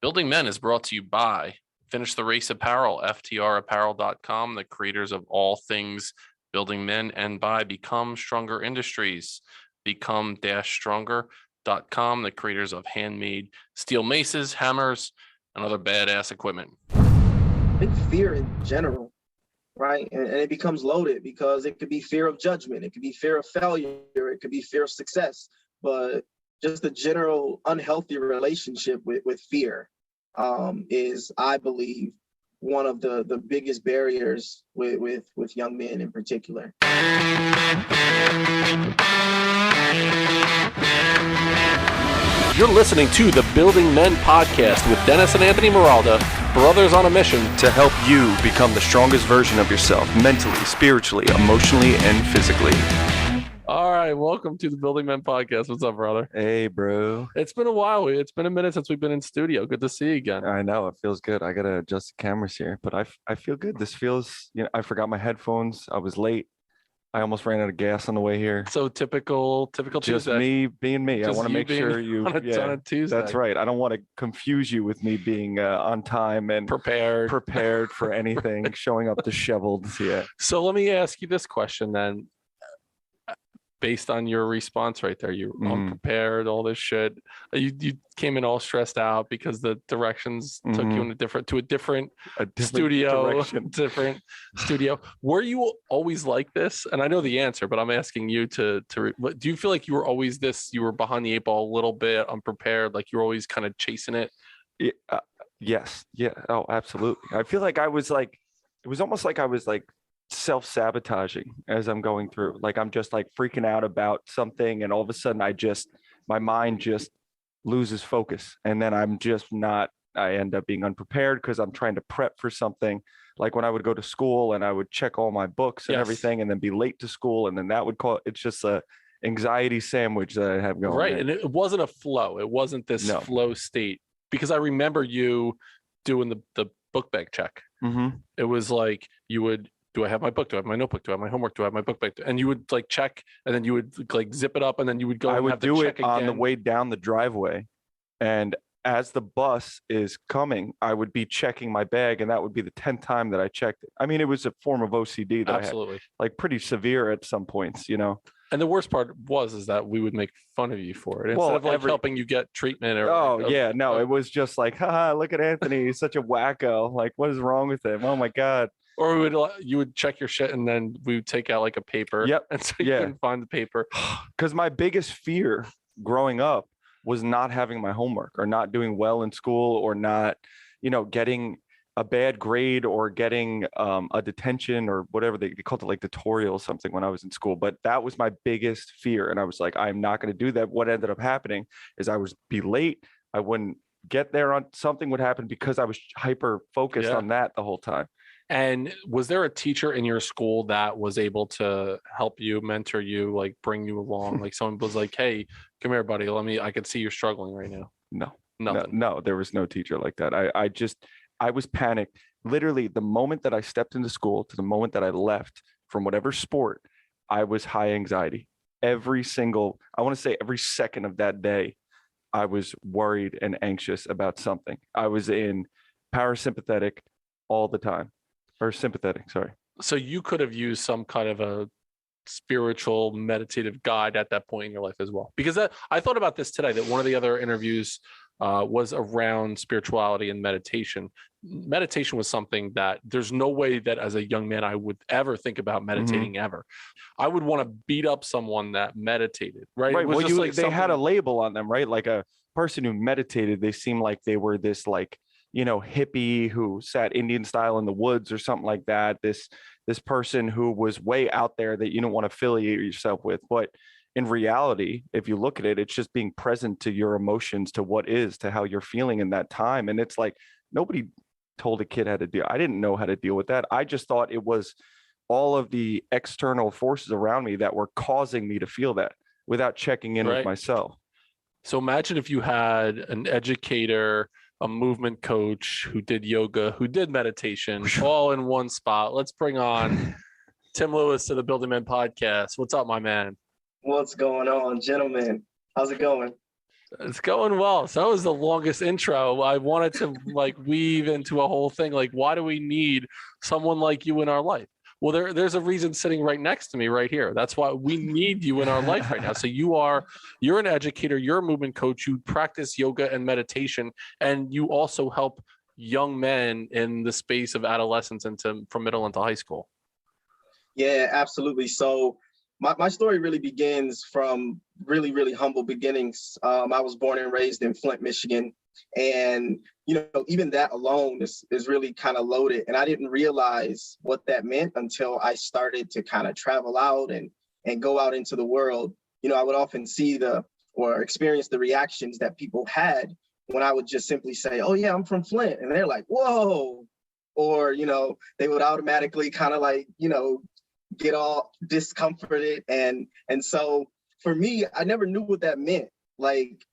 Building Men is brought to you by Finish the Race Apparel, FTRapparel.com, the creators of all things building men, and by Become Stronger Industries, become-stronger.com, the creators of handmade steel maces, hammers, and other badass equipment. I think fear in general, right? And it becomes loaded because it could be fear of judgment, it could be fear of failure, it could be fear of success, but just the general unhealthy relationship with fear is, I believe, one of the biggest barriers with young men in particular. You're listening to the Building Men podcast with Dennis and Anthony Miralda, brothers on a mission to help you become the strongest version of yourself, mentally, spiritually, emotionally, and physically. All right, welcome to the Building Men podcast. What's up, brother? Hey, bro. It's been a while. It's been a minute since we've been in studio. Good to see you again. I know, it feels good. I gotta adjust the cameras here, but I feel good. This feels, I forgot my headphones. I was late. I almost ran out of gas on the way here. So typical Just Tuesday. me being me. Just I want to make sure you on a Tuesday. That's right. I don't want to confuse you with me being on time and prepared for anything, showing up disheveled. Yeah. So let me ask you this question then. Based on your response right there, you unprepared, all this shit. You came in all stressed out because the directions took you in a different studio. Different studio. Were you always like this? And I know the answer, but I'm asking you do you feel like you were always this? You were behind the eight ball a little bit, unprepared, like you were always kind of chasing it. Yes. Yeah. Oh, absolutely. I feel like it was almost like I was like self-sabotaging as I'm going through. Like I'm just like freaking out about something, and all of a sudden my mind just loses focus, and then I end up being unprepared because I'm trying to prep for something. Like when I would go to school and I would check all my books and everything, and then be late to school, and then it's just a anxiety sandwich that I have going. Right. there. And it wasn't a flow. It wasn't this flow state, because I remember you doing the book bag check. It was like you would, do I have my book? Do I have my notebook? Do I have my homework? Do I have my book bag? And you would like check, and then you would like zip it up, and then you would go. I would do it on the again. way down the driveway, and as the bus is coming, I would be checking my bag, and that would be the 10th time that I checked it. I mean, it was a form of OCD that Absolutely. I had, like pretty severe at some points, And the worst part is that we would make fun of you for it instead of like helping you get treatment. It was just like, haha, look at Anthony, he's such a wacko. Like, what is wrong with him? Oh my God. Or you would check your shit, and then we would take out like a paper. Yep. And so you couldn't find the paper. Because my biggest fear growing up was not having my homework, or not doing well in school, or not, getting a bad grade, or getting a detention, or whatever they called it, like tutorial or something when I was in school. But that was my biggest fear. And I was like, I'm not going to do that. What ended up happening is I was be late. I wouldn't get there, on something would happen because I was hyper focused on that the whole time. And was there a teacher in your school that was able to help you, mentor you, like bring you along? Like someone was like, hey, come here, buddy. I can see you're struggling right now. No, there was no teacher like that. I was panicked. Literally, the moment that I stepped into school to the moment that I left from whatever sport, I was high anxiety. I want to say every second of that day, I was worried and anxious about something. I was in parasympathetic all the time. Or sympathetic, sorry. So you could have used some kind of a spiritual meditative guide at that point in your life as well. Because I thought about this today, that one of the other interviews was around spirituality and meditation. Meditation was something that there's no way that as a young man I would ever think about meditating ever. I would want to beat up someone that meditated, right? Right. Well, they had a label on them, right? Like a person who meditated, they seemed like they were this like, hippie who sat Indian style in the woods or something like that. This person who was way out there that you don't want to affiliate yourself with. But in reality, if you look at it, it's just being present to your emotions, to how you're feeling in that time. And it's like, nobody told a kid how to deal. I didn't know how to deal with that. I just thought it was all of the external forces around me that were causing me to feel that without checking in with myself. So imagine if you had an educator, a movement coach who did yoga, who did meditation, all in one spot. Let's bring on Tim Lewis to the Building Men podcast. What's up, my man? What's going on, gentlemen? How's it going? It's going well. So that was the longest intro. I wanted to like weave into a whole thing. Like, why do we need someone like you in our life? Well, there's a reason sitting right next to me right here. That's why we need you in our life right now. So you're an educator, you're a movement coach, you practice yoga and meditation, and you also help young men in the space of adolescence from middle into high school. Yeah, absolutely. So my story really begins from really, really humble beginnings. I was born and raised in Flint, Michigan. And, even that alone is really kind of loaded. And I didn't realize what that meant until I started to kind of travel out and go out into the world. I would often see or experience the reactions that people had when I would just simply say, oh, yeah, I'm from Flint. And they're like, whoa. Or, they would automatically kind of like, get all discomforted. And so for me, I never knew what that meant. Like,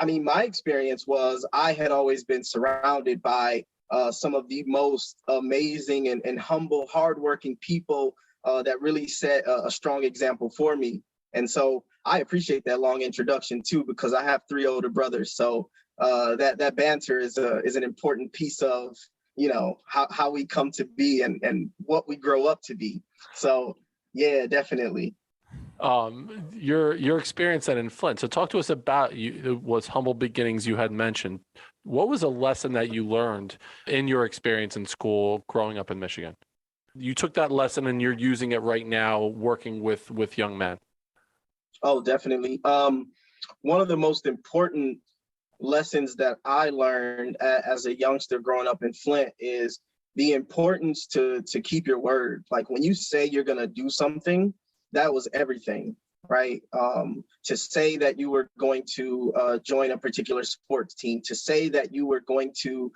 my experience was I had always been surrounded by some of the most amazing and humble, hardworking people that really set a strong example for me. And so I appreciate that long introduction too, because I have 3 older brothers. So that banter is an important piece of, how we come to be and what we grow up to be. So yeah, definitely. Your experience then in Flint. So talk to us about it was humble beginnings you had mentioned. What was a lesson that you learned in your experience in school growing up in Michigan? You took that lesson and you're using it right now working with young men. Oh, definitely. One of the most important lessons that I learned as a youngster growing up in Flint is the importance to keep your word. Like when you say you're going to do something, that was everything, right? To say that you were going to join a particular sports team, to say that you were going to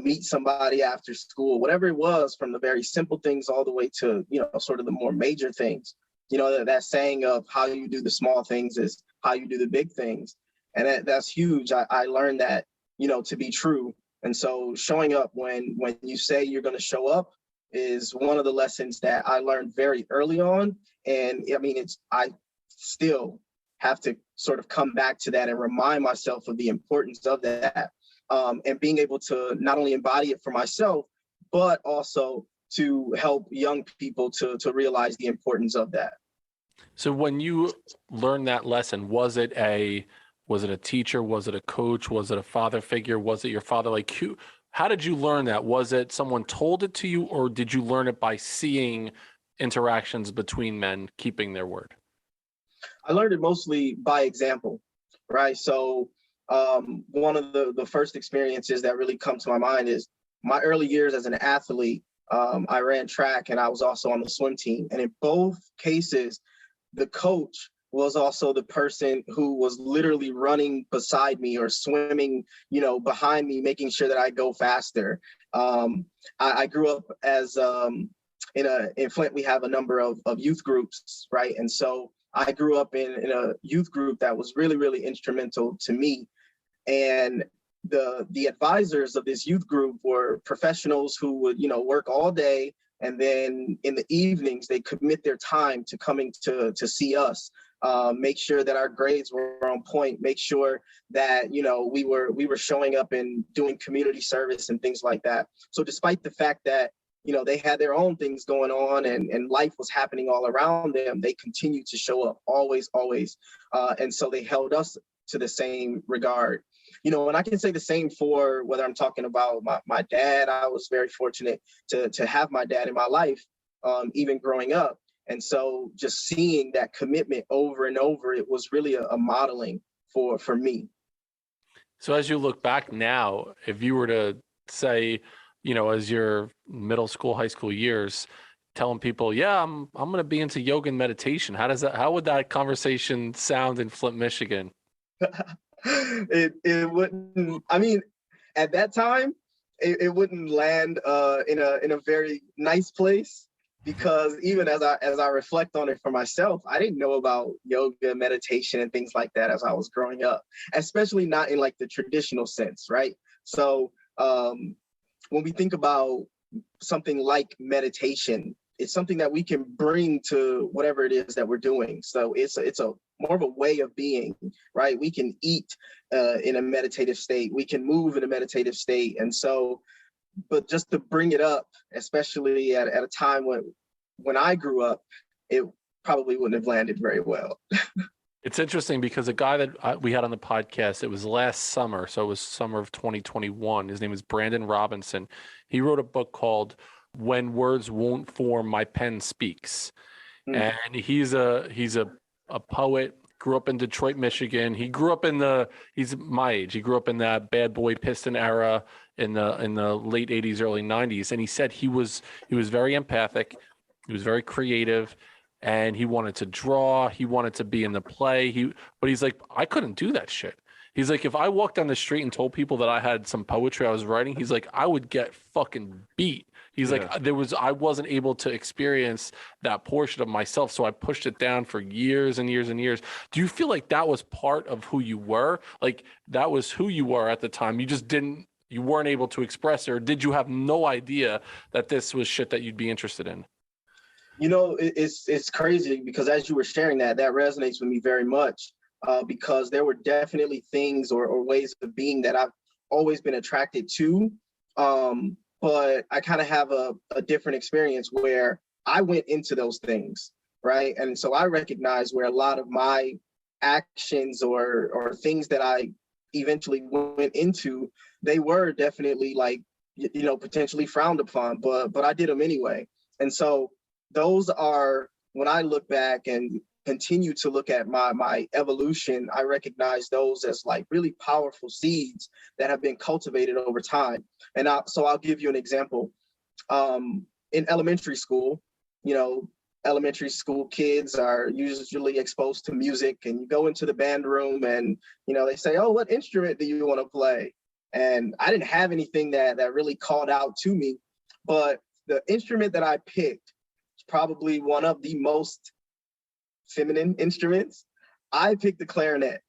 meet somebody after school, whatever it was, from the very simple things all the way to, sort of the more major things. That saying of how you do the small things is how you do the big things. And that's huge. I learned that, to be true. And so showing up when you say you're going to show up is one of the lessons that I learned very early on. And I still have to sort of come back to that and remind myself of the importance of that, and being able to not only embody it for myself, but also to help young people to realize the importance of that. So when you learned that lesson, was it a teacher? Was it a coach? Was it a father figure? Was it your father? Like, how did you learn that? Was it someone told it to you, or did you learn it by seeing interactions between men keeping their word? I learned it mostly by example, right? So one of the first experiences that really come to my mind is my early years as an athlete. I ran track and I was also on the swim team. And in both cases, the coach was also the person who was literally running beside me or swimming, behind me, making sure that I go faster. I grew up as in Flint, we have a number of youth groups, right? And so I grew up in a youth group that was really, really instrumental to me. And the advisors of this youth group were professionals who would, work all day. And then in the evenings, they commit their time to coming to see us, make sure that our grades were on point, make sure that, we were showing up and doing community service and things like that. So despite the fact that, they had their own things going on and life was happening all around them, they continued to show up always. And so they held us to the same regard. And I can say the same for whether I'm talking about my dad. I was very fortunate to have my dad in my life, even growing up. And so just seeing that commitment over and over, it was really a modeling for me. So as you look back now, if you were to say, as your middle school, high school years, telling people, yeah, I'm going to be into yoga and meditation. How would that conversation sound in Flint, Michigan? It wouldn't, at that time, it wouldn't land in a very nice place, because even as I reflect on it for myself, I didn't know about yoga, meditation, and things like that as I was growing up, especially not in like the traditional sense, right? So when we think about something like meditation, it's something that we can bring to whatever it is that we're doing. So it's a more of a way of being, right? We can eat in a meditative state. We can move in a meditative state. And so, but just to bring it up, especially at a time when I grew up, it probably wouldn't have landed very well. It's interesting because a guy that we had on the podcast, it was last summer. So it was summer of 2021. His name is Brandon Robinson. He wrote a book called When Words Won't Form, My Pen Speaks. And he's a poet, grew up in Detroit, Michigan. He grew up he's my age. He grew up in that bad boy Piston era in the late 80s, early 90s. And he said he was very empathic. He was very creative. And he wanted to draw. He wanted to be in the play. But he's like, I couldn't do that shit. He's like, if I walked down the street and told people that I had some poetry I was writing, he's like, I would get fucking beat. He's like, I wasn't able to experience that portion of myself. So I pushed it down for years and years and years. Do you feel like that was part of who you were? Like that was who you were at the time. You weren't able to express it, or did you have no idea that this was shit that you'd be interested in? You know, it's crazy because as you were sharing that resonates with me very much, because there were definitely things or ways of being that I've always been attracted to. But I kind of have a different experience where I went into those things, right? And so I recognize where a lot of my actions or things that I eventually went into, they were definitely like, you know, potentially frowned upon, but I did them anyway. And so those are, when I look back and continue to look at my evolution, I recognize those as like really powerful seeds that have been cultivated over time. And so I'll give you an example. In elementary school, you know, elementary school kids are usually exposed to music, and you go into the band room and, you know, they say, oh, what instrument do you want to play? And I didn't have anything that really called out to me, but the instrument that I picked, probably one of the most feminine instruments. I picked the clarinet.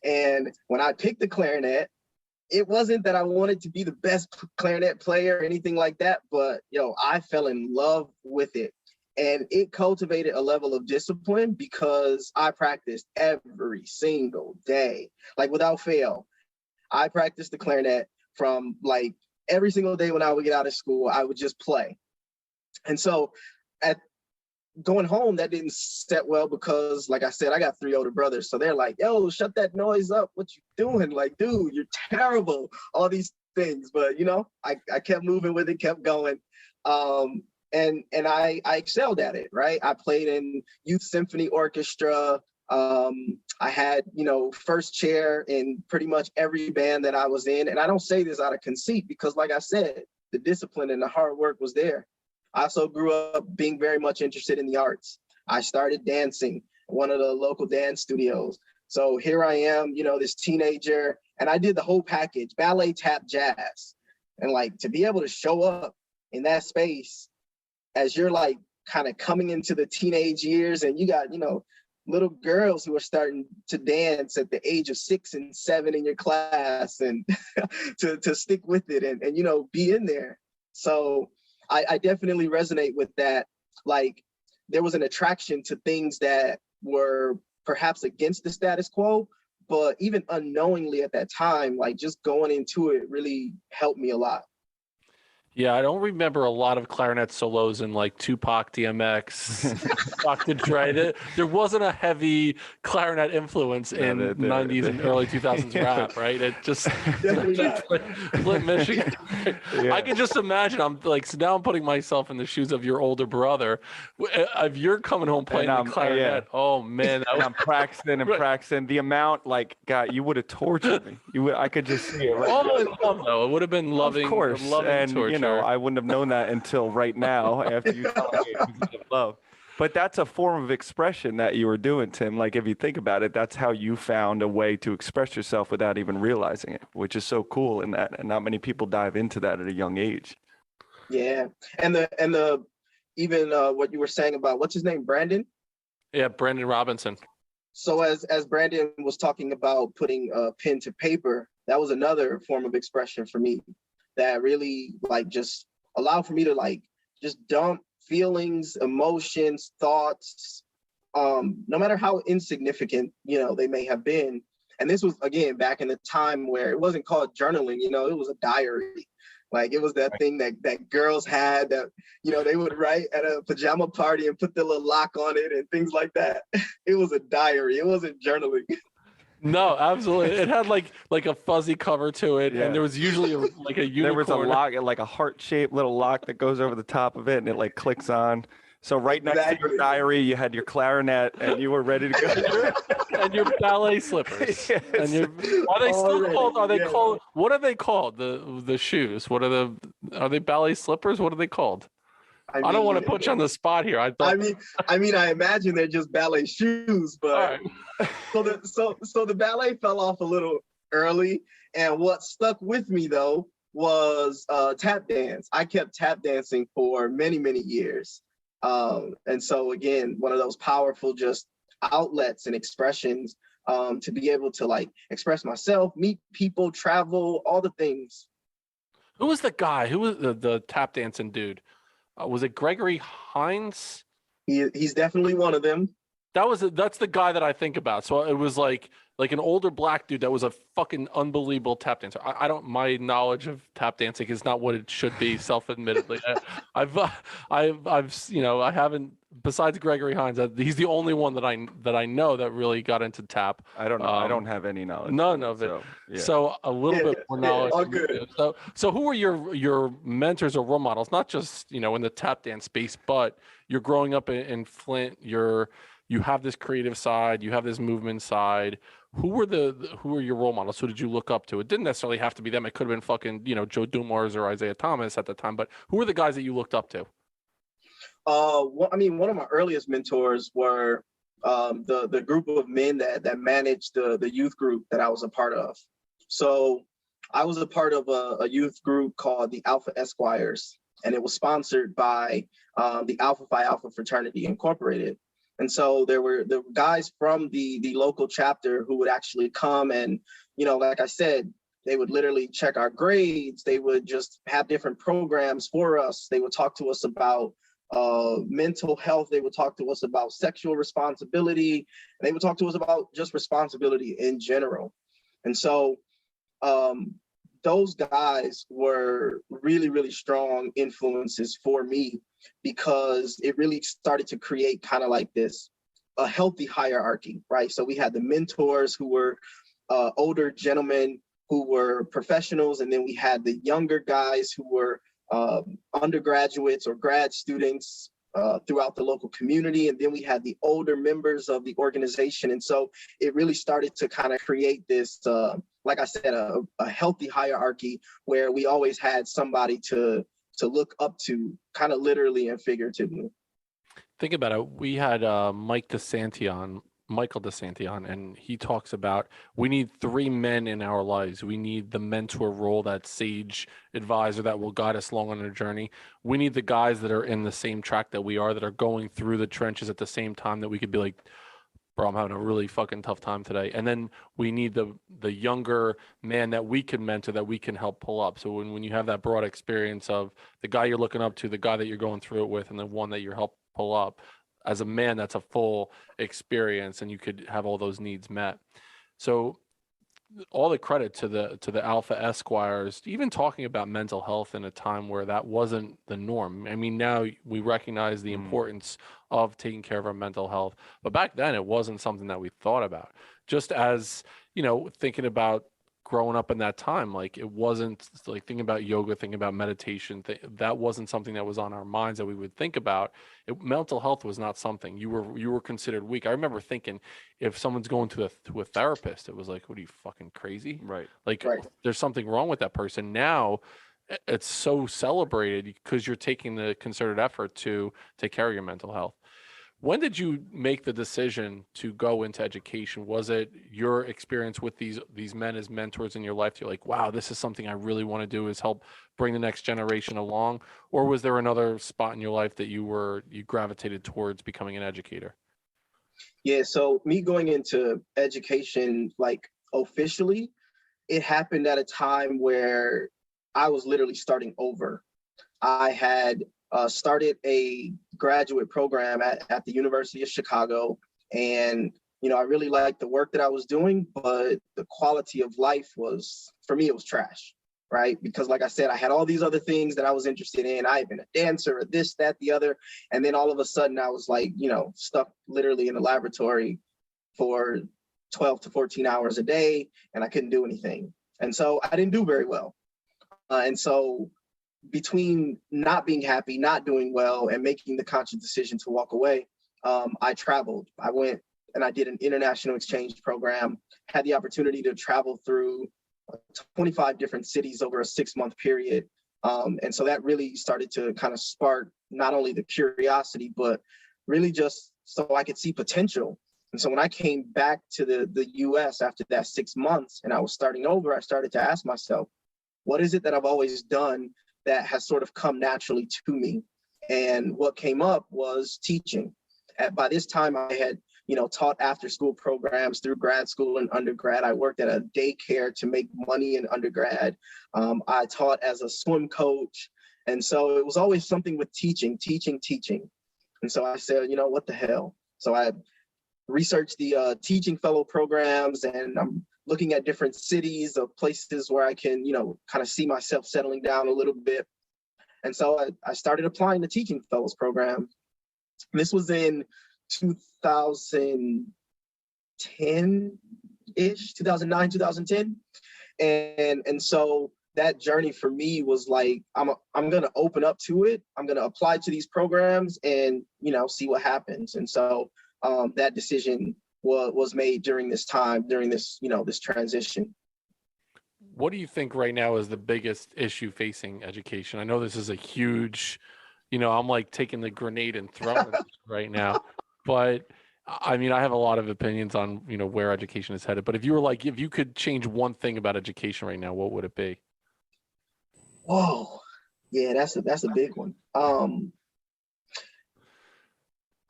And when I picked the clarinet, it wasn't that I wanted to be the best clarinet player or anything like that, but I fell in love with it. And it cultivated a level of discipline because I practiced every single day, like without fail. I practiced the clarinet from like every single day when I would get out of school, I would just play. And so at going home, that didn't set well because, like I said, I got 3 older brothers. So they're like, yo, shut that noise up. What you doing? Like, dude, you're terrible. All these things. But, I kept moving with it, kept going. And I excelled at it, right? I played in youth symphony orchestra. I had, first chair in pretty much every band that I was in. And I don't say this out of conceit because, like I said, the discipline and the hard work was there. I also grew up being very much interested in the arts. I started dancing at one of the local dance studios. So here I am, this teenager, and I did the whole package, ballet, tap, jazz. And like to be able to show up in that space as you're like kind of coming into the teenage years and you got, little girls who are starting to dance at the age of 6 and 7 in your class and to stick with it and be in there. So I definitely resonate with that. Like there was an attraction to things that were perhaps against the status quo, but even unknowingly at that time, like just going into it really helped me a lot. Yeah, I don't remember a lot of clarinet solos in like Tupac, DMX, Dr. Dre. There wasn't a heavy clarinet influence in 90s and early 2000s rap, right? It just Flint, Michigan. Yeah. I can just imagine. I'm like, so now I'm putting myself in the shoes of your older brother. If you're coming home playing the clarinet, oh man, and I'm practicing and practicing. The amount, like, God, you would have tortured me. I could just see it. Right though. It would have been loving, of course, loving torture. I wouldn't have known that until right now after you told me it was love. But that's a form of expression that you were doing, Tim. Like if you think about it, that's how you found a way to express yourself without even realizing it, which is so cool in that. And not many people dive into that at a young age. Yeah. And the even what you were saying about what's his name, Brandon? Yeah, Brandon Robinson. So as Brandon was talking about putting pen to paper, that was another form of expression for me that really like just allowed for me to like just dump feelings, emotions, thoughts, no matter how insignificant, they may have been. And this was, again, back in the time where it wasn't called journaling, it was a diary. Like, it was that thing that girls had that, they would write at a pajama party and put the little lock on it and things like that. It was a diary. It wasn't journaling. No, absolutely. It had like a fuzzy cover to it, Yeah. and there was usually like a unicorn. There was a lock, like a heart-shaped little lock that goes over the top of it, and it like clicks on. So right next to your diary, you had your clarinet, and you were ready to go. And your ballet slippers. Yes. And are they still called? Are they called? What are they called? The shoes. Are they ballet slippers? What are they called? I don't want to put you on the spot here. I imagine they're just ballet shoes, but right. so the ballet fell off a little early, and what stuck with me though was tap dance. I kept tap dancing for many, many years, and so again, one of those powerful just outlets and expressions to be able to like express myself, meet people, travel, all the things. Who was the guy? Who was the tap dancing dude? Was it Gregory Hines? He's definitely one of them. That's the guy that I think about. So it was like an older black dude that was a fucking unbelievable tap dancer. My knowledge of tap dancing is not what it should be, self-admittedly. I haven't, besides Gregory Hines, he's the only one that I know that really got into tap. I don't know. I don't have any knowledge. None of it. So, yeah. So a little bit more knowledge. All good. So who were your mentors or role models? Not just, in the tap dance space, but you're growing up in Flint, you have this creative side, you have this movement side. Who were your role models? Who did you look up to? It didn't necessarily have to be them. It could have been fucking, Joe Dumars or Isaiah Thomas at the time, but who were the guys that you looked up to? One of my earliest mentors were the group of men that managed the youth group that I was a part of. So I was a part of a youth group called the Alpha Esquires, and it was sponsored by the Alpha Phi Alpha Fraternity Incorporated. And so there were the guys from the local chapter who would actually come and, like I said, they would literally check our grades. They would just have different programs for us. They would talk to us about mental health. They would talk to us about sexual responsibility. They would talk to us about just responsibility in general. And so those guys were really, really strong influences for me, because it really started to create kind of like a healthy hierarchy, right? So we had the mentors who were older gentlemen who were professionals, and then we had the younger guys who were undergraduates or grad students throughout the local community. And then we had the older members of the organization. And so it really started to kind of create this, like I said, a healthy hierarchy where we always had somebody to look up to, kind of literally and figuratively. Think about it. We had Michael DeSanti on, and he talks about we need 3 men in our lives. We need the mentor role, that sage advisor that will guide us along on our journey. We need the guys that are in the same track that we are, that are going through the trenches at the same time, that we could be like, bro, I'm having a really fucking tough time today. And then we need the younger man that we can mentor, that we can help pull up. So when you have that broad experience of the guy you're looking up to, the guy that you're going through it with, and the one that you're help pull up, as a man, that's a full experience, and you could have all those needs met. So all the credit to the Alpha Esquires, even talking about mental health in a time where that wasn't the norm. I mean, now we recognize the importance of taking care of our mental health, but back then it wasn't something that we thought about. Just as, thinking about growing up in that time, like it wasn't like thinking about yoga, thinking about meditation, that wasn't something that was on our minds that we would think about. Mental health was not something. You were considered weak. I remember thinking, if someone's going to a therapist, it was like, what are you, fucking crazy? Right. Like, there's something wrong with that person. Now it's so celebrated because you're taking the concerted effort to take care of your mental health. When did you make the decision to go into education? Was it your experience with these men as mentors in your life? You're like, wow, this is something I really want to do, is help bring the next generation along? Or was there another spot in your life that you gravitated towards becoming an educator? Yeah, so me going into education, like officially, it happened at a time where I was literally starting over. I had started a graduate program at the University of Chicago. And, I really liked the work that I was doing, but the quality of life was, for me, it was trash, right? Because like I said, I had all these other things that I was interested in. I had been a dancer, or this, that, the other. And then all of a sudden I was like, stuck literally in the laboratory for 12 to 14 hours a day, and I couldn't do anything. And so I didn't do very well. And so between not being happy, not doing well, and making the conscious decision to walk away, I traveled. I went and I did an international exchange program, had the opportunity to travel through 25 different cities over a 6-month period. And so that really started to kind of spark not only the curiosity, but really just so I could see potential. And so when I came back to the US after that 6 months and I was starting over, I started to ask myself, what is it that I've always done that has sort of come naturally to me? And what came up was teaching. By this time, I had taught after school programs through grad school and undergrad. I worked at a daycare to make money in undergrad. I taught as a swim coach. And so it was always something with teaching. And so I said, what the hell? So I researched the teaching fellow programs, and I'm looking at different cities of places where I can, kind of see myself settling down a little bit. And so I started applying the teaching fellows program. This was in 2010-ish, 2009, 2010. And so that journey for me was like, I'm going to open up to it. I'm going to apply to these programs and, see what happens. And so that decision was made during this time, during this, this transition. What do you think right now is the biggest issue facing education? I know this is a huge, I'm like taking the grenade and throwing it right now. But I mean, I have a lot of opinions on, where education is headed. But if you could change one thing about education right now, what would it be? Whoa. Yeah, that's a big one.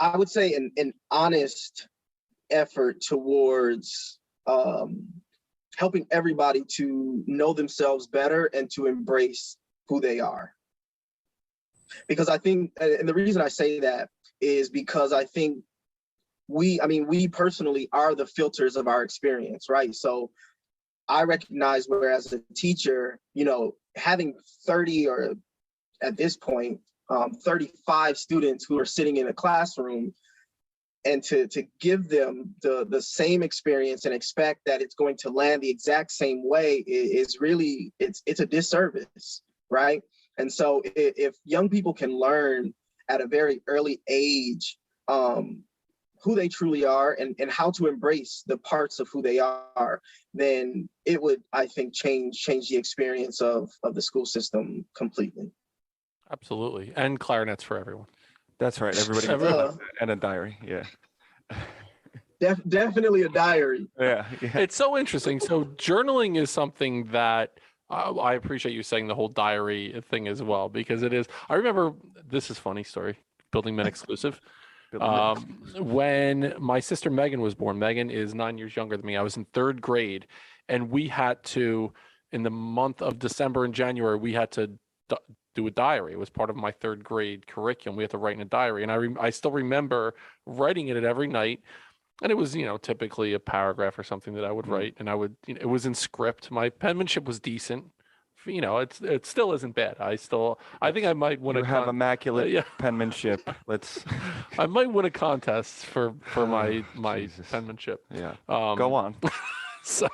I would say an honest effort towards helping everybody to know themselves better and to embrace who they are. Because I think, and the reason I say that is because I think we personally are the filters of our experience, right? So I recognize where as a teacher, having 30 or at this point, 35 students who are sitting in a classroom, and to give them the same experience and expect that it's going to land the exact same way is really, it's a disservice, right? And so if young people can learn at a very early age who they truly are and how to embrace the parts of who they are, then it would, I think, change the experience of the school system completely. Absolutely. And clarinets for everyone. That's right. Everybody and a diary. Yeah. Definitely a diary. Yeah. It's so interesting. So journaling is something that I appreciate you saying the whole diary thing as well, because it is. I remember, this is a funny story, Building Men exclusive. When my sister Megan was born, Megan is 9 years younger than me. I was in 3rd grade, and we had to, in the month of December and January, we had to do a diary. It was part of my 3rd grade curriculum. We had to write in a diary, and I still remember writing it every night. And it was, typically a paragraph or something that I would write, and I would, it was in script. My penmanship was decent. It still isn't bad. I think I might win. You have immaculate penmanship. I might win a contest for my Jesus. penmanship. Yeah. Go on. So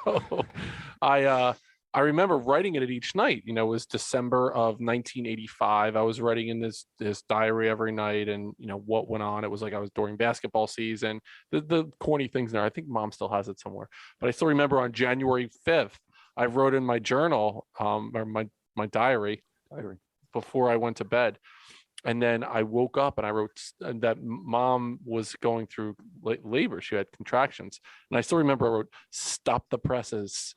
I remember writing it each night. It was December of 1985. I was writing in this diary every night, and what went on. It was like I was during basketball season. The corny things there. I think Mom still has it somewhere, but I still remember on January 5th, I wrote in my journal, or my diary, before I went to bed. And then I woke up and I wrote that Mom was going through labor. She had contractions. And I still remember I wrote, "Stop the presses."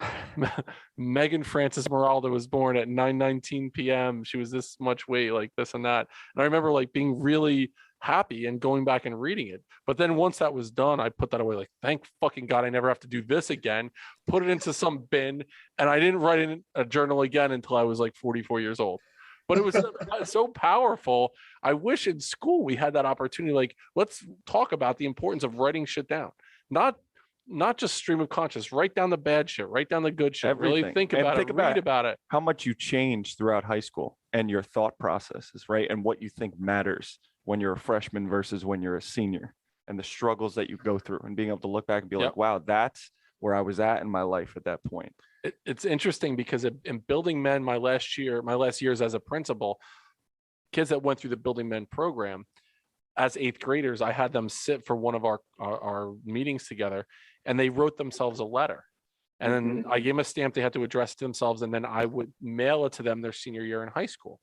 Megan Frances Meralda was born at 9:19 p.m. She was this much weight, like this and that. And I remember being really happy and going back and reading it. But then once that was done, I put that away. Thank fucking God I never have to do this again. Put it into some bin. And I didn't write in a journal again until I was 44 years old. but it was so powerful. I wish in school we had that opportunity. Like, let's talk about the importance of writing shit down, not just stream of conscious. Write down the bad shit, write down the good shit. Everything. Really think And about think it, read about it. How much you change throughout high school and your thought processes, right? And what you think matters when you're a freshman versus when you're a senior, and the struggles that you go through, and being able to look back and be like, wow, that's where I was at in my life at that point. It's interesting because in Building Men, my last years as a principal, kids that went through the Building Men program, as 8th graders, I had them sit for one of our meetings together, and they wrote themselves a letter. And then I gave them a stamp they had to address to themselves, and then I would mail it to them their senior year in high school.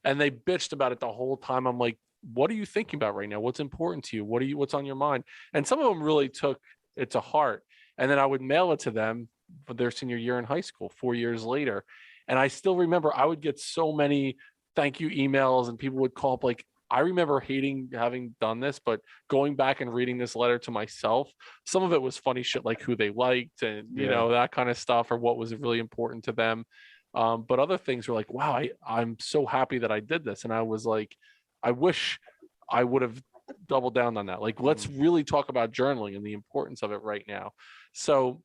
And they bitched about it the whole time. I'm like, what are you thinking about right now? What's important to you? What's on your mind? And some of them really took it to heart. And then I would mail it to them for their senior year in high school 4 years later. And I still remember I would get so many thank you emails, and people would call up. Like, I remember hating having done this, but going back and reading this letter to myself, some of it was funny shit, like who they liked and, you know, that kind of stuff, or what was really important to them. But other things were like, wow, I'm so happy that I did this. And I was like, I wish I would have doubled down on that. Like, let's really talk about journaling and the importance of it right now. So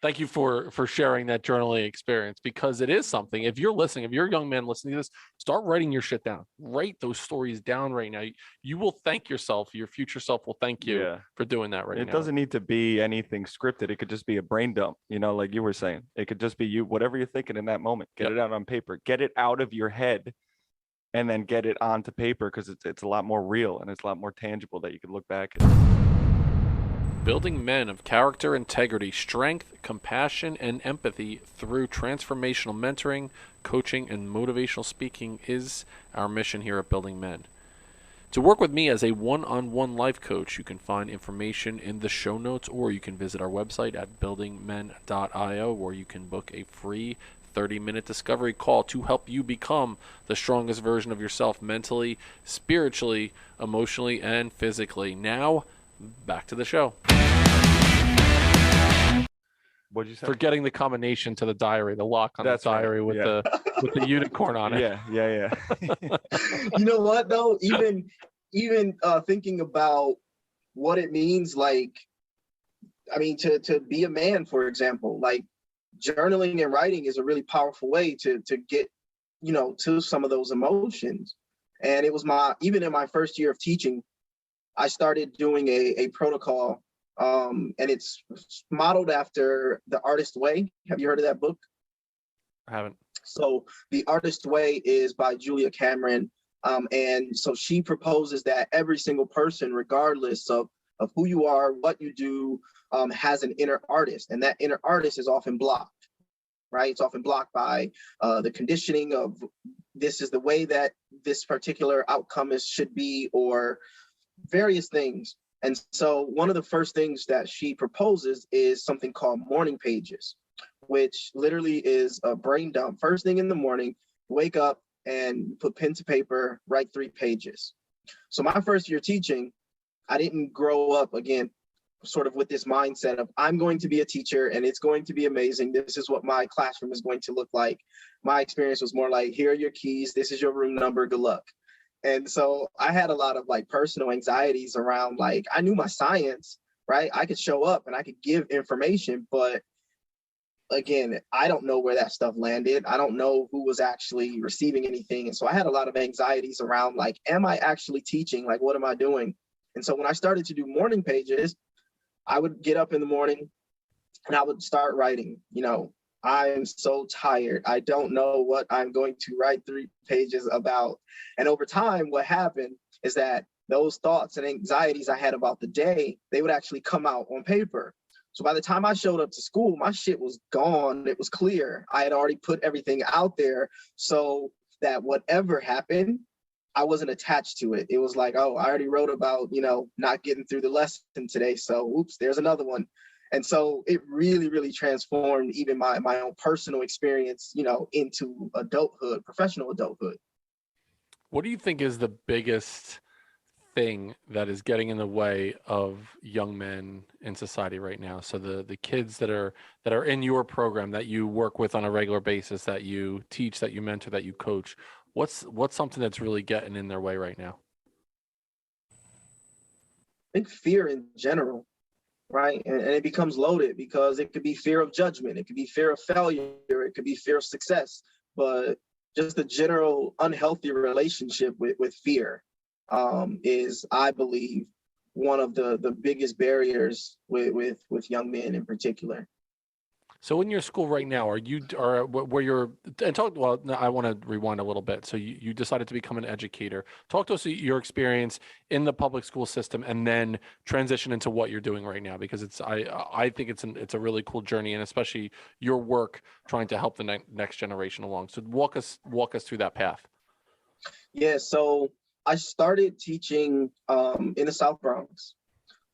thank you for sharing that journaling experience, because it is something. If you're listening, if you're a young man listening to this, start writing your shit down. Write those stories down right now. You will thank yourself. Your future self will thank you for doing that right now. It doesn't need to be anything scripted. It could just be a brain dump, you know, like you were saying. It could just be you, whatever you're thinking in that moment. Get it out on paper. Get it out of your head, and then get it onto paper, because it's a lot more real and it's a lot more tangible that you can look back at. Building men of character, integrity, strength, compassion, and empathy through transformational mentoring, coaching, and motivational speaking is our mission here at Building Men. To work with me as a one-on-one life coach, you can find information in the show notes, or you can visit our website at buildingmen.io, where you can book a free 30-minute discovery call to help you become the strongest version of yourself mentally, spiritually, emotionally, and physically. Now, back to the show. What'd you say? Forgetting the combination to the diary, the lock on the diary with the unicorn on it. Yeah. You know what though? Even thinking about what it means, like, I mean, to be a man, for example, like, journaling and writing is a really powerful way to get, you know, to some of those emotions. And it was even in my first year of teaching, I started doing a protocol, and it's modeled after The Artist Way. Have you heard of that book? I haven't. So The Artist Way is by Julia Cameron. And so she proposes that every single person, regardless of who you are, what you do, has an inner artist. And that inner artist is often blocked, right? It's often blocked by the conditioning of this is the way that this particular outcome should be, or various things. And so one of the first things that she proposes is something called morning pages, which literally is a brain dump. First thing in the morning, wake up and put pen to paper, write 3 pages. So my first year teaching, I didn't grow up, again, sort of with this mindset of I'm going to be a teacher and it's going to be amazing. This is what my classroom is going to look like. My experience was more like, here are your keys. This is your room number. Good luck. And so I had a lot of like personal anxieties around, like, I knew my science, right? I could show up and I could give information, but again, I don't know where that stuff landed. I don't know who was actually receiving anything. And so I had a lot of anxieties around, like, am I actually teaching? Like, what am I doing? And so when I started to do morning pages, I would get up in the morning and I would start writing, you know, I'm so tired. I don't know what I'm going to write 3 pages about. And over time, what happened is that those thoughts and anxieties I had about the day, they would actually come out on paper. So by the time I showed up to school, my shit was gone. It was clear. I had already put everything out there so that whatever happened, I wasn't attached to it. It was like, oh, I already wrote about, you know, not getting through the lesson today. So oops, there's another one. And so it really, really transformed even my own personal experience, you know, into adulthood, professional adulthood. What do you think is the biggest thing that is getting in the way of young men in society right now? So the kids that are in your program that you work with on a regular basis, that you teach, that you mentor, that you coach, what's something that's really getting in their way right now? I think fear in general, right? And it becomes loaded because it could be fear of judgment, it could be fear of failure, it could be fear of success, but just the general unhealthy relationship with fear is, I believe, one of the biggest barriers with young men in particular. So in your school right now, where you're and talk well, no, I want to rewind a little bit. So you decided to become an educator. Talk to us your experience in the public school system and then transition into what you're doing right now, because I think it's a really cool journey, and especially your work trying to help the next generation along. So walk us through that path. Yeah, so I started teaching in the South Bronx.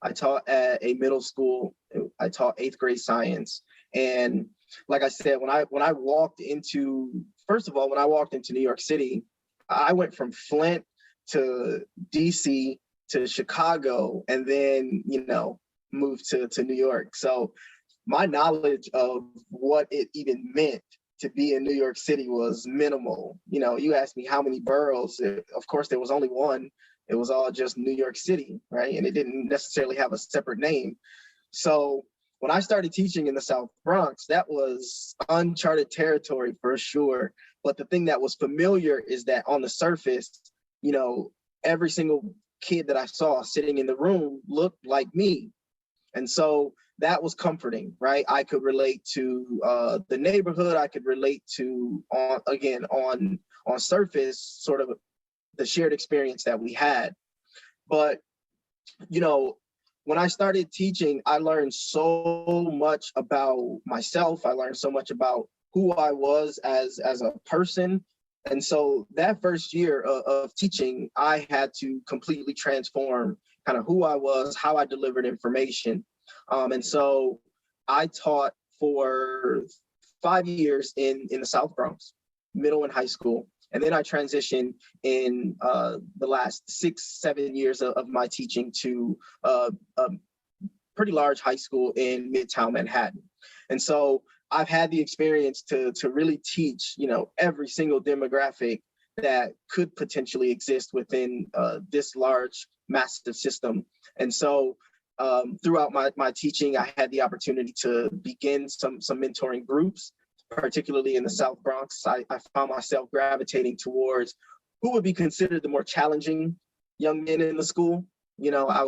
I taught at a middle school. I taught 8th grade science. And like I said, when I walked into, first of all, when I walked into New York City, I went from Flint to DC to Chicago, and then, moved to New York. So my knowledge of what it even meant to be in New York City was minimal. You asked me how many boroughs, of course, there was only one. It was all just New York City, right? And it didn't necessarily have a separate name. So when I started teaching in the South Bronx, that was uncharted territory for sure. But the thing that was familiar is that on the surface, every single kid that I saw sitting in the room looked like me. And so that was comforting, right? I could relate to the neighborhood. I could relate to, on surface, sort of the shared experience that we had. But, when I started teaching, I learned so much about myself. I learned so much about who I was as a person. And so that first year of teaching, I had to completely transform kind of who I was, how I delivered information. And so I taught for 5 years in the South Bronx, middle and high school. And then I transitioned in the last 6-7 years of my teaching to a pretty large high school in Midtown Manhattan. And so I've had the experience to really teach, every single demographic that could potentially exist within this large, massive system. And so throughout my teaching, I had the opportunity to begin some mentoring groups. Particularly in the South Bronx, I found myself gravitating towards who would be considered the more challenging young men in the school. I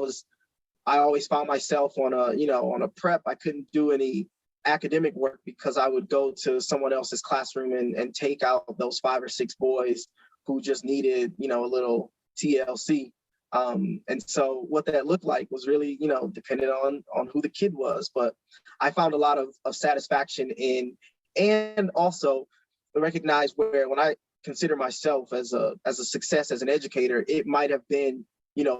always found myself on a prep. I couldn't do any academic work because I would go to someone else's classroom and take out those 5 or 6 boys who just needed, a little TLC. And so what that looked like was really, dependent on who the kid was. But I found a lot of satisfaction in, and also recognize where when I consider myself as a success as an educator, it might have been,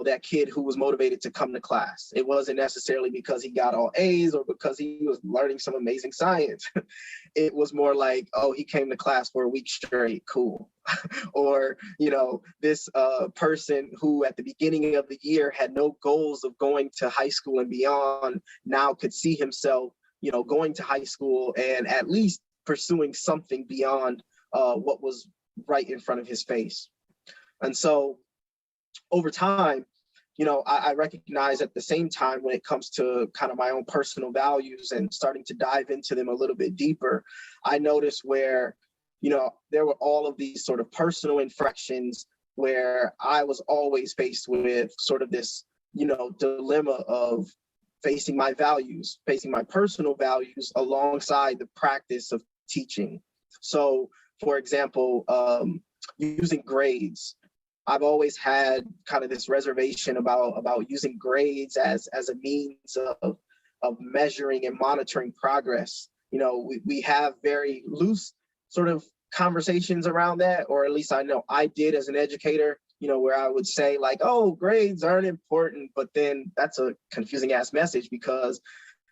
that kid who was motivated to come to class. It wasn't necessarily because he got all A's or because he was learning some amazing science. It was more like, oh, he came to class for a week straight, cool. Or, this person who at the beginning of the year had no goals of going to high school and beyond now could see himself, going to high school and at least pursuing something beyond what was right in front of his face. And so over time, I recognize at the same time when it comes to kind of my own personal values and starting to dive into them a little bit deeper, I noticed where, there were all of these sort of personal infractions where I was always faced with sort of this, dilemma of facing my values, facing my personal values alongside the practice of teaching. So, for example, using grades. I've always had kind of this reservation about using grades as a means of measuring and monitoring progress. We have very loose sort of conversations around that, or at least I know I did as an educator, where I would say like, oh, grades aren't important, but then that's a confusing ass message because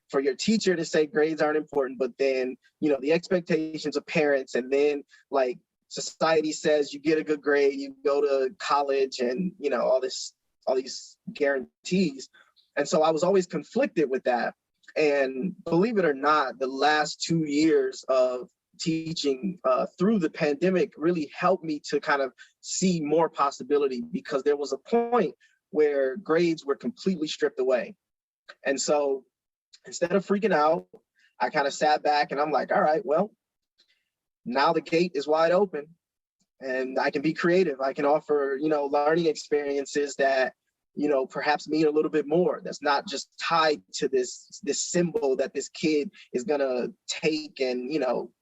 for your teacher to say grades aren't important, but then, the expectations of parents and then like society says you get a good grade, you go to college and, all this guarantees. And so I was always conflicted with that. And believe it or not, the last 2 years of teaching through the pandemic really helped me to kind of see more possibility, because there was a point where grades were completely stripped away. And so instead of freaking out, I kind of sat back and I'm like, all right, well, now the gate is wide open and I can be creative. I can offer, learning experiences that, perhaps mean a little bit more. That's not just tied to this symbol that this kid is gonna take and,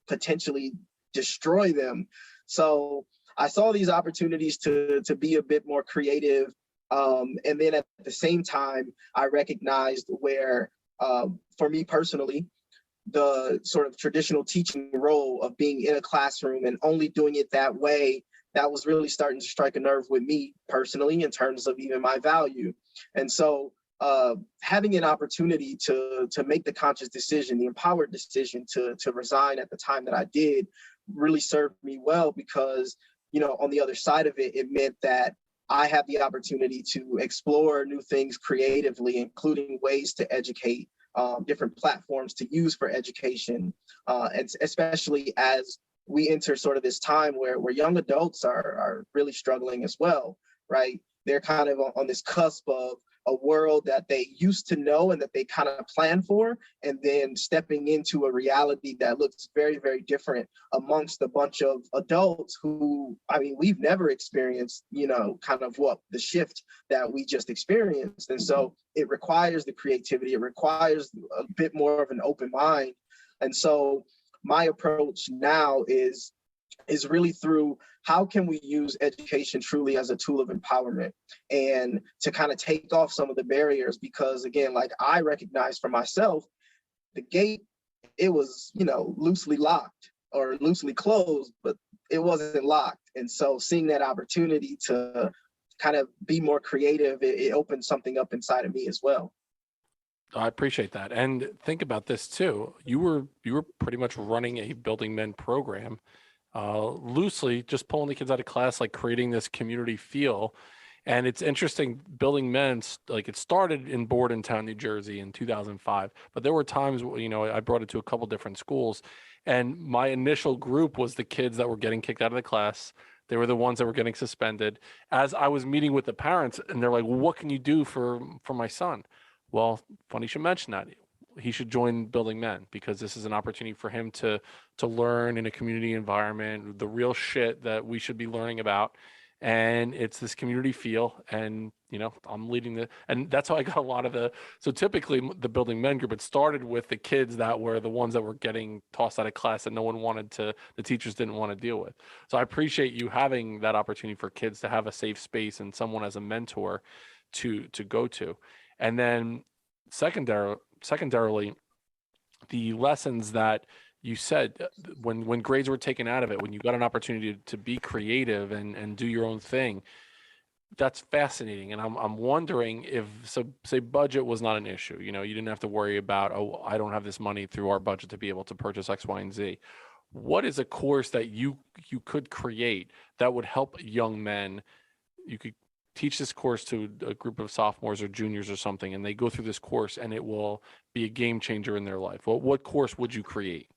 potentially destroy them. So I saw these opportunities to be a bit more creative. And then at the same time, I recognized where, for me personally, the sort of traditional teaching role of being in a classroom and only doing it that way, that was really starting to strike a nerve with me personally in terms of even my value. And so having an opportunity to make the conscious decision, the empowered decision to resign at the time that I did, really served me well, because, on the other side of it, it meant that I have the opportunity to explore new things creatively, including ways to educate, different platforms to use for education, and especially as we enter sort of this time where young adults are really struggling as well, right? They're kind of on this cusp of a world that they used to know and that they kind of plan for, and then stepping into a reality that looks very, very different amongst a bunch of adults who, we've never experienced, kind of what the shift that we just experienced. And so it requires the creativity, it requires a bit more of an open mind. And so my approach now is really through how can we use education truly as a tool of empowerment and to kind of take off some of the barriers, because again, like I recognize for myself, the gate, it was, loosely locked or loosely closed, but it wasn't locked. And so seeing that opportunity to kind of be more creative, it opened something up inside of me as well. I appreciate that. And think about this too. You were pretty much running a Building Men program, loosely just pulling the kids out of class, like creating this community feel. And it's interesting, Building Men, like it started in Bordentown, New Jersey in 2005, but there were times, I brought it to a couple different schools, and my initial group was the kids that were getting kicked out of the class. They were the ones that were getting suspended. As I was meeting with the parents, and they're like, well, what can you do for my son? Well, funny you should mention that. He should join Building Men, because this is an opportunity for him to learn in a community environment, the real shit that we should be learning about. And it's this community feel. And, I'm leading and that's how I got a lot of so typically the Building Men group, it started with the kids that were the ones that were getting tossed out of class and no one the teachers didn't want to deal with. So I appreciate you having that opportunity for kids to have a safe space and someone as a mentor to go to. And then secondarily, the lessons that you said when grades were taken out of it, when you got an opportunity to be creative and do your own thing, that's fascinating. And I'm wondering if, so say budget was not an issue, you didn't have to worry about, oh, I don't have this money through our budget to be able to purchase X, Y, and Z. What is a course that you could create that would help young men? You could teach this course to a group of sophomores or juniors or something, and they go through this course and it will be a game changer in their life. What course would you create?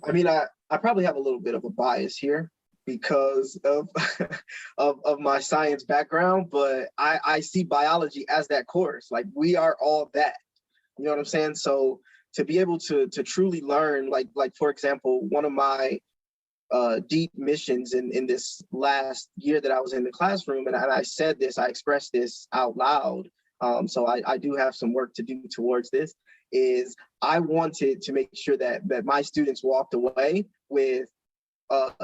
I probably have a little bit of a bias here because of of my science background, but I see biology as that course. Like, we are all that, you know what I'm saying? So to be able to truly learn, like for example, one of my deep missions in this last year that I was in the classroom, and I expressed this out loud. So I do have some work to do towards this, is I wanted to make sure that my students walked away with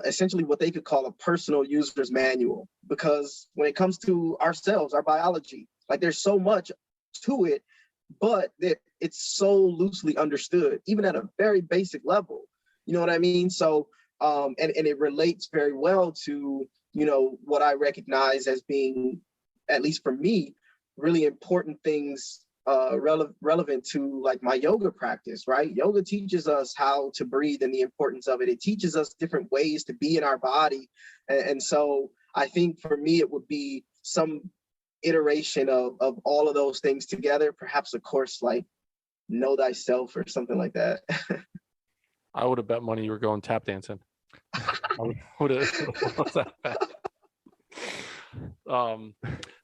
essentially what they could call a personal user's manual. Because when it comes to ourselves, our biology, like there's so much to it, but it's so loosely understood, even at a very basic level. You know what I mean? So, and it relates very well to, what I recognize as being, at least for me, really important things relevant to like my yoga practice, right? Yoga teaches us how to breathe and the importance of it. It teaches us different ways to be in our body. And so I think for me, it would be some iteration of all of those things together, perhaps a course like Know Thyself or something like that. I would have bet money you were going tap dancing. I would have.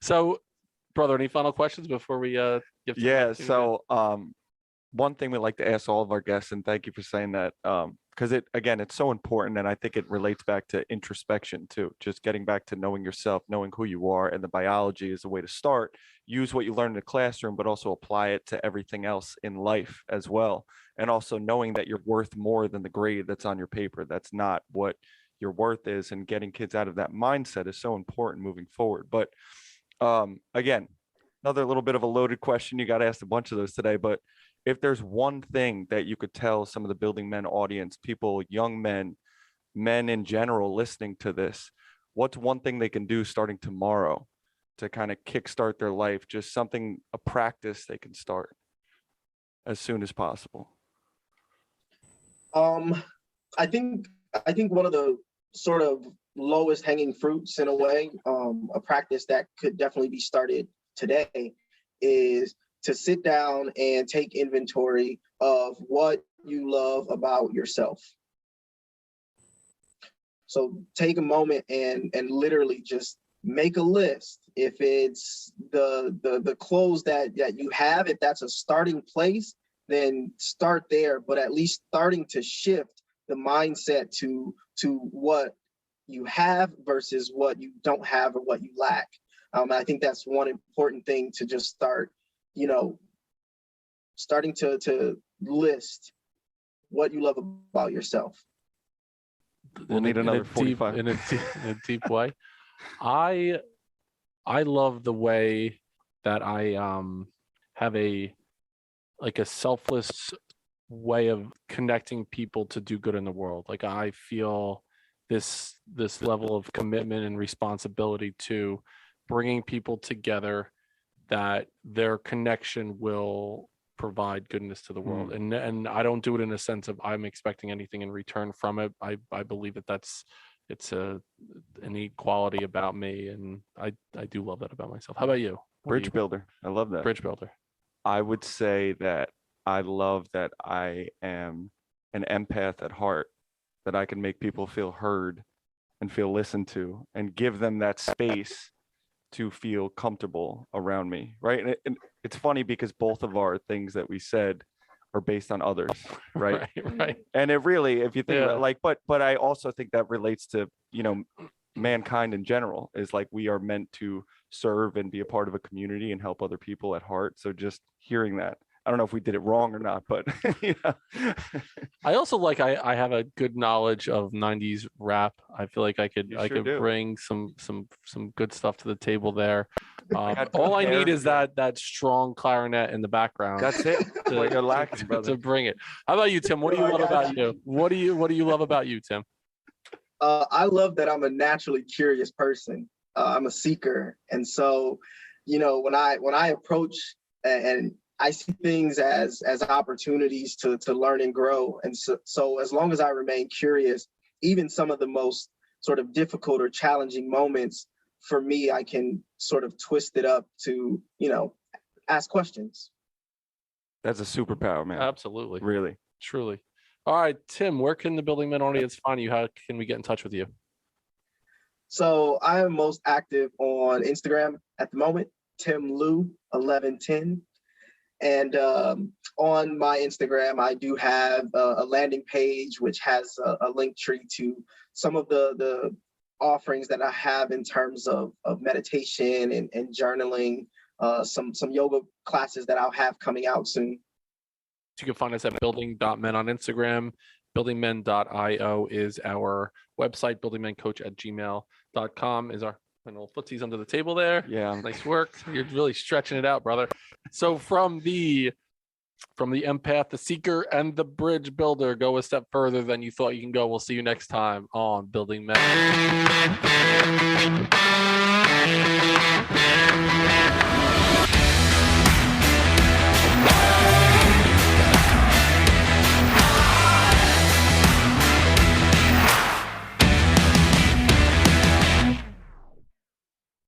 So, brother, any final questions before we give? Yeah. So, one thing we like to ask all of our guests, and thank you for saying that, because it's so important, and I think it relates back to introspection too. Just getting back to knowing yourself, knowing who you are, and the biology is a way to start. Use what you learn in the classroom, but also apply it to everything else in life as well. And also knowing that you're worth more than the grade that's on your paper. That's not what your worth is, and getting kids out of that mindset is so important moving forward. But again, another little bit of a loaded question. You got asked a bunch of those today, but if there's one thing that you could tell some of the Building Men audience, people, young men, men in general listening to this, what's one thing they can do starting tomorrow to kind of kickstart their life? Just something, a practice they can start as soon as possible. I think one of the sort of lowest hanging fruits in a way, a practice that could definitely be started today, is to sit down and take inventory of what you love about yourself. So take a moment and literally just make a list. If it's the clothes that you have, if that's a starting place, then start there, but at least starting to shift the mindset to what you have versus what you don't have or what you lack. I think that's one important thing to just start, starting to list what you love about yourself. We'll need another 45 in a deep way. I love the way that I have a selfless way of connecting people to do good in the world. Like, I feel this level of commitment and responsibility to bringing people together, that their connection will provide goodness to the world. And I don't do it in a sense of I'm expecting anything in return from it. I believe that it's an innate quality about me, and I do love that about myself. How about you? Bridge builder. I love that. Bridge builder. I would say that I love that I am an empath at heart, that I can make people feel heard and feel listened to, and give them that space to feel comfortable around me, right? And it's funny because both of our things that we said are based on others, right? Right. And it really, if you think about but I also think that relates to, mankind in general, is like we are meant to serve and be a part of a community and help other people at heart. So just hearing that, I don't know if we did it wrong or not, but I also I have a good knowledge of 90s rap. I feel like I could bring some good stuff to the table there. All I need is that strong clarinet in the background. That's it. To bring it. How about you, Tim? What do you love about you? What do you love about you, Tim? I love that I'm a naturally curious person. I'm a seeker, and so when I approach and I see things as opportunities to learn and grow. And so as long as I remain curious, even some of the most sort of difficult or challenging moments, for me, I can sort of twist it up to, ask questions. That's a superpower, man. Absolutely. Really. Truly. All right, Tim, where can the Building Men audience find you? How can we get in touch with you? So I am most active on Instagram at the moment, TimLu1110. And on my Instagram, I do have a landing page which has a link tree to some of the offerings that I have in terms of meditation and journaling, some yoga classes that I'll have coming out soon. You can find us at building.men on Instagram. Buildingmen.io is our website. Buildingmencoach@gmail.com is our little footsies under the table there. Yeah. Nice work. You're really stretching it out, brother. So from the empath, the seeker, and the bridge builder, go a step further than you thought you can go. We'll see you next time on Building Men.